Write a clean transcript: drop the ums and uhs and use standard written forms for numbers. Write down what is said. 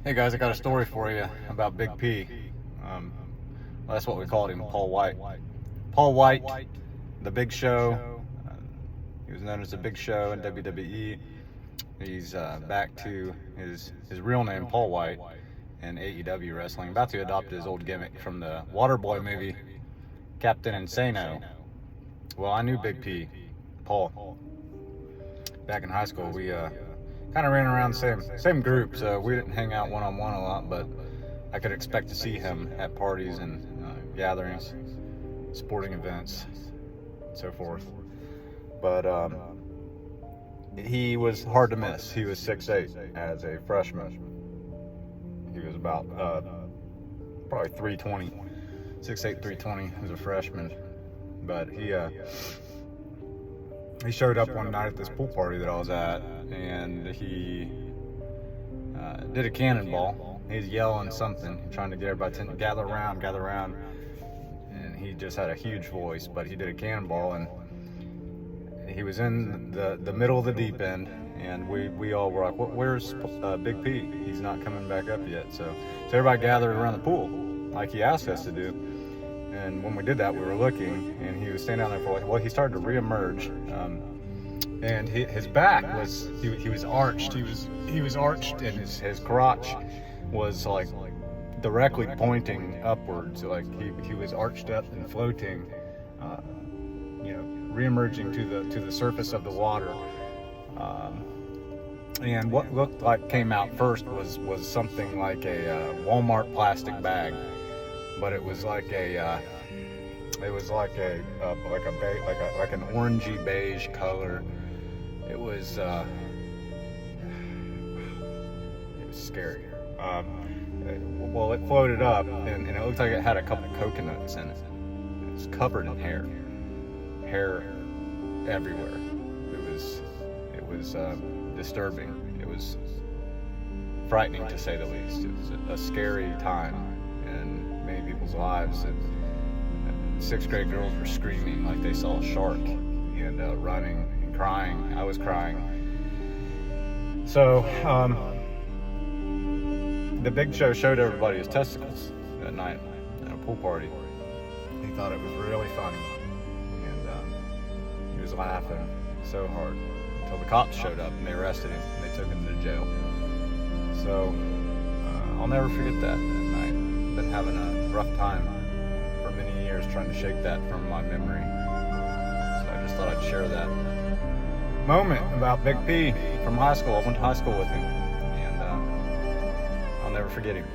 Hey guys, I got a story for you about Big P. Well, that's what we called him, Paul White. Paul White, the Big Show. He was known as the Big Show in WWE. He's back to his real name, Paul White, in AEW wrestling. About to adopt his old gimmick from the Waterboy movie, Captain Insano. Well, I knew Big P, Paul, back in high school. We kind of ran around the same group, so we didn't hang out one-on-one a lot, but I could expect to see him at parties and gatherings, sporting events, and so forth. But he was hard to miss. He was 6'8" as a freshman. He was about probably 320, 6'8", 320 as a freshman. But he showed up one night at this pool party that I was at, and he did a cannonball. He's yelling something, trying to get everybody to gather around. And he just had a huge voice, but he did a cannonball, and he was in the middle of the deep end, and we all were like, where's Big P? He's not coming back up yet. So everybody gathered around the pool, like he asked us to do. And when we did that, we were looking, and he was standing down there for he started to reemerge. And his back was, he was arched. He was arched, and his crotch was like directly pointing upwards. Like he was arched up and floating, reemerging to the surface of the water. And what looked like came out first was something like a Walmart plastic bag, but it was like an orangey beige color. It was scary. Well, it floated up, and it looked like it had a couple coconuts in it. It was covered in hair everywhere. It was disturbing. It was frightening, to say the least. It was a scary time in many people's lives. And sixth grade girls were screaming like they saw a shark, and running and crying. I was crying. So the Big Show showed everybody his testicles that night at a pool party. He thought it was really funny, and he was laughing so hard until the cops showed up and they arrested him and they took him to jail. So I'll never forget that night. I've been having a rough time for many years trying to shake that from my memory. So I just thought I'd share that moment about Big P from high school. I went to high school with him, and I'll never forget him.